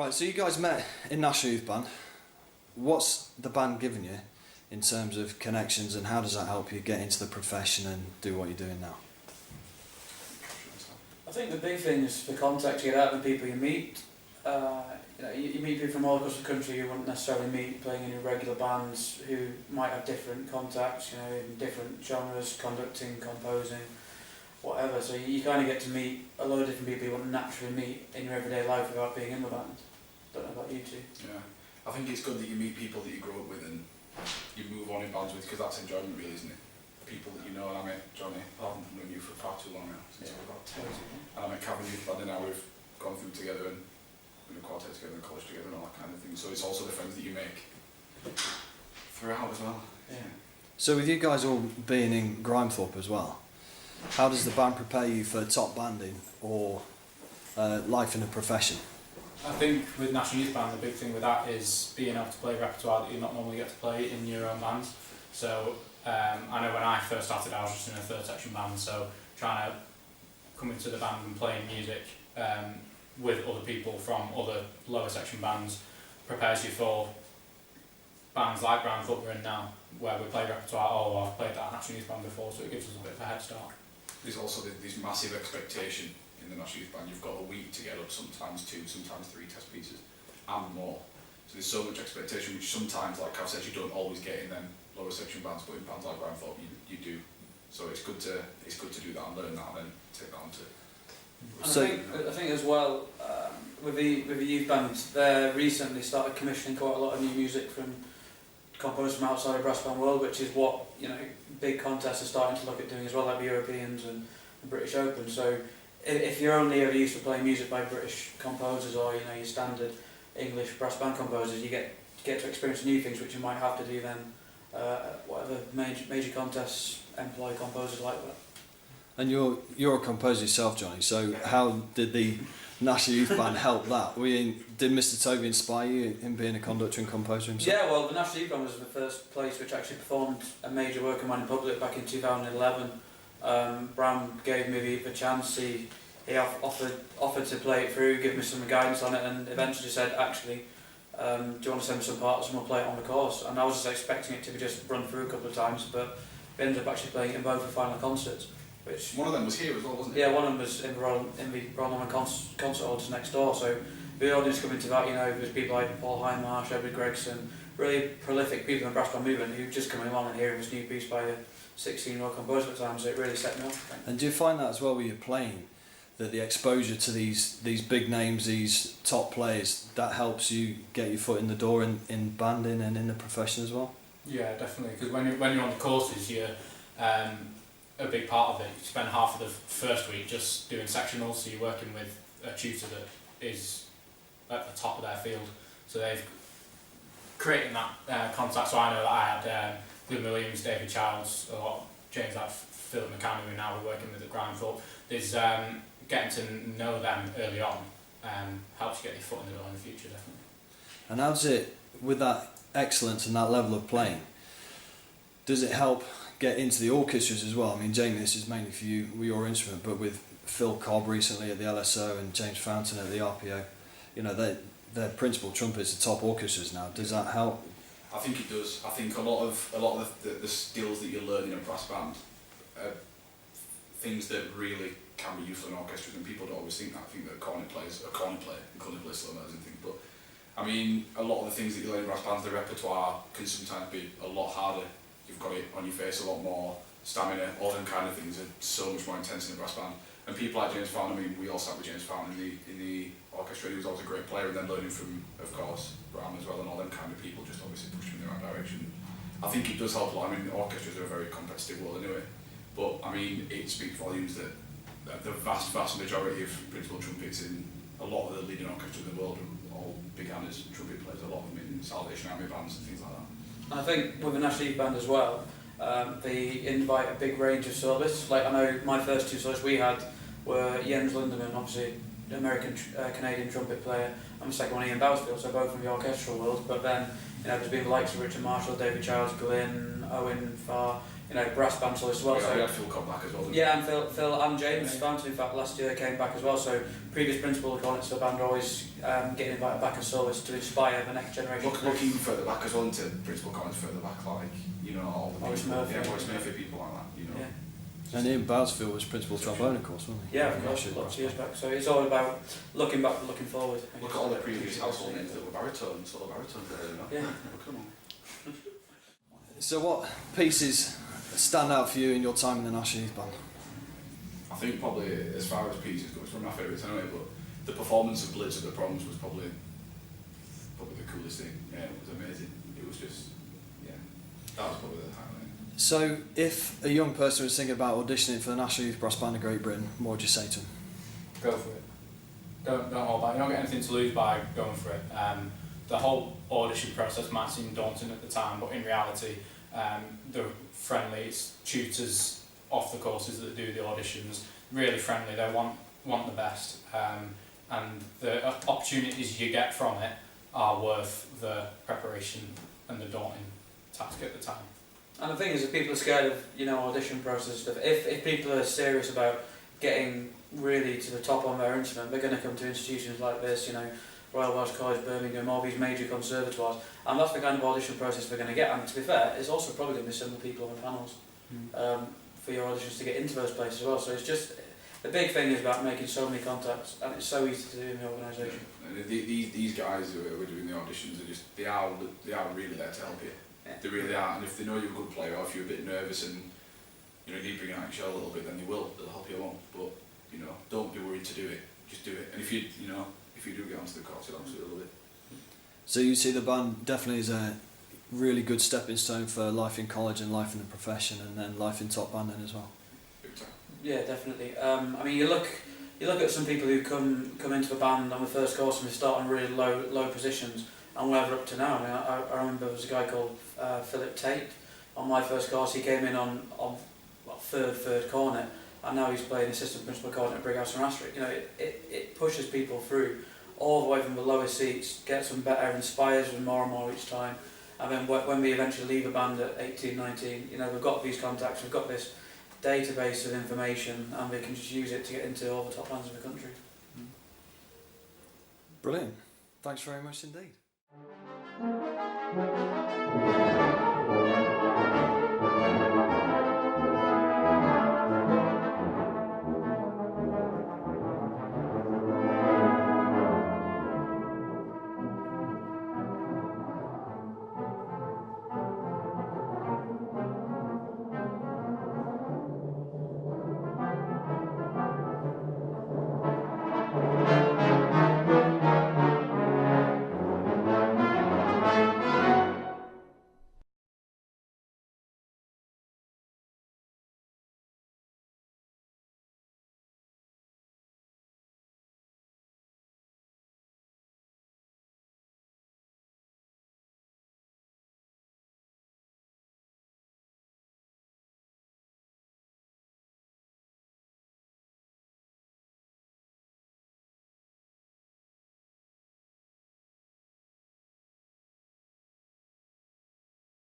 Right, so you guys met in National Youth Band. What's the band given you in terms of connections, and how does that help you get into the profession and do what you're doing now? I think the big thing is the contact you get out of the people you meet. You meet people from all across the country you wouldn't necessarily meet playing in your regular bands, who might have different contacts, in different genres, conducting, composing, whatever. So you kind of get to meet a lot of different people you wouldn't naturally meet in your everyday life without being in the band. Don't know about you two. Yeah, I think it's good that you meet people that you grow up with and you move on in bands with, because that's enjoyment really, isn't it? People that you know, and I met Johnny, I haven't known you for far too long now, since I was about 10. And I met Cavan Youth Band, and now we've gone through together and in a quartet together and college together and all that kind of thing. So it's also the friends that you make throughout as well. Yeah. So with you guys all being in Grimethorpe as well, how does the band prepare you for top banding or life in a profession? I think with National Youth Band, the big thing with that is being able to play repertoire that you not normally get to play in your own bands. So I know when I first started, I was just in a third section band, so trying to come into the band and playing music with other people from other lower section bands prepares you for bands like Grimethorpe we're in now, where we play repertoire. Oh, I've played that at National Youth Band before, so it gives us a bit of a head start. There's also this massive expectation in the National Youth Band. You've got a week to get up, sometimes 2, sometimes 3 test pieces, and more. So there's so much expectation, which sometimes, like I've said, you don't always get in them lower section bands, but in bands like Grimethorpe, you do. So it's good to do that and learn that, and then take that on to. So I think as well, with the youth band, they recently started commissioning quite a lot of new music from composers from outside of brass band world, which is what big contests are starting to look at doing as well, like the Europeans and the British Open. So if you're only ever used to playing music by British composers or your standard English brass band composers, you get to experience new things which you might have to do then. Whatever major contests employ composers like that. And you're a composer yourself, Johnny, so how did the National Youth Band help that? Did Mr Tovey inspire you in being a conductor and composer himself? Yeah, well, the National Youth Band was the first place which actually performed a major work of mine in public back in 2011. Bram gave me the chance. He offered to play it through, give me some guidance on it, and eventually said, actually, do you want to send me some parts and we'll play it on the course? And I was just expecting it to be just run through a couple of times, but we ended up actually playing it in both the final concerts. One of them was here as well, wasn't it? Yeah, one of them was in the Royal Norman concert halls next door. So the audience coming to that, there was people like Paul Hindmarsh, Edward Gregson, really prolific people in the brass band movement who just coming along and hearing this new piece by a 16-year-old composer at the time. So it really set me off. And do you find that as well when you're playing, that the exposure to these big names, these top players, that helps you get your foot in the door in banding and in the profession as well? Yeah, definitely. Because when you're on the courses, you're a big part of it. You spend half of the first week just doing sectionals, so you're working with a tutor that is at the top of their field. So they've created that contact. So I know that I had Glyn Williams, David Childs, a lot, James, like Philip McCann, who now we're working with at Grimethorpe. There's getting to know them early on helps you get your foot in the door in the future, definitely. And how's it, with that excellence and that level of playing, does it help get into the orchestras as well? I mean, Jamie, this is mainly for you with your instrument, but with Phil Cobb recently at the LSO and James Fountain at the RPO, they're principal trumpets are top orchestras now. Does that help? I think it does. I think a lot of the skills that you learn in a brass band are things that really can be useful in orchestras, and people don't always think that. I think that a cornet player and cornet plays slow notes and things, but I mean, a lot of the things that you learn in brass bands, the repertoire can sometimes be a lot harder. You've got it on your face a lot more, stamina, all them kind of things are so much more intense in a brass band. And people like James Fountain, I mean, we all sat with James Fountain in the orchestra. He was always a great player, and then learning from, of course, Bram as well, and all them kind of people just obviously pushed him in the right direction. I think it does help a lot. I mean, orchestras are a very competitive world anyway, but I mean, it speaks volumes that the vast majority of principal trumpets in a lot of the leading orchestras in the world are all began as trumpet players, a lot of them in Salvation Army bands and things like that. And I think with the National Youth Band as well, they invite a big range of soloists. Like I know my first 2 soloists we had were Jens Lindemann, obviously American Canadian trumpet player, and the second one Ian Bousfield, so both from the orchestral world. But then there's been the likes of Richard Marshall, David Childs, Glyn, Owen Farr, brass band soloists as well. We So had Phil come back as well. Didn't yeah, and Phil and James Fountain, in fact, last year came back as well. So previous principal of cornets for the band are always getting invited back as soloists to inspire the next generation. Look even further back as well into principal cornets further back, like all the Maurice people, Murphy. Maurice Murphy, people like that. Yeah. And Ian Bousfield was principal trombone, of course, wasn't he? Yeah, of course, lots of years back. So it's all about looking back, looking forward. Look at all the previous household names that were baritone, solo baritone there, Yeah. Look at them all. So what pieces stand out for you in your time in the National Youth Band? I think probably as far as pieces go, it's one of my favourites anyway, but the performance of Blitz at the Proms was probably the coolest thing. Yeah, it was amazing. It was just, that was probably the highlight. So if a young person was thinking about auditioning for the National Youth Brass Band of Great Britain, what would you say to them? Go for it. Don't hold back. You don't get anything to lose by going for it. The whole audition process might seem daunting at the time, but in reality, they're friendly. It's tutors off the courses that do the auditions. Really friendly. They want the best, and the opportunities you get from it are worth the preparation and the daunting task at the time. And the thing is, if people are scared of audition process stuff, if people are serious about getting really to the top on their instrument, they're going to come to institutions like this, Royal Welsh College, Birmingham, all these major conservatoires, and that's the kind of audition process they're going to get. And to be fair, it's also probably going to be similar people on the panels for your auditions to get into those places as well. So it's just, the big thing is about making so many contacts, and it's so easy to do in the organisation. Yeah. These guys who are doing the auditions they are really there to help you. Yeah. They really are, and if they know you're a good player, or if you're a bit nervous and you need bringing out your shell a little bit, then they'll help you along. But don't be worried to do it. Just do it. And if you do get onto the course, you'll absolutely love it. So you see the band definitely as a really good stepping stone for life in college and life in the profession, and then life in top band then as well. Big time. Yeah, definitely. I mean, you look at some people who come into the band on the first course and they start on really low positions, and where they're up to now. I mean, I remember there was a guy called Philip Tate on my first course. He came in on third cornet, and now he's playing assistant principal cornet at Brighouse and Asterisk. It pushes people through all the way from the lowest seats, gets them better, inspires them more and more each time. And then when we eventually leave a band at 18, 19, we've got these contacts, we've got this database of information, and we can just use it to get into all the top bands of the country. Brilliant. Thanks very much indeed.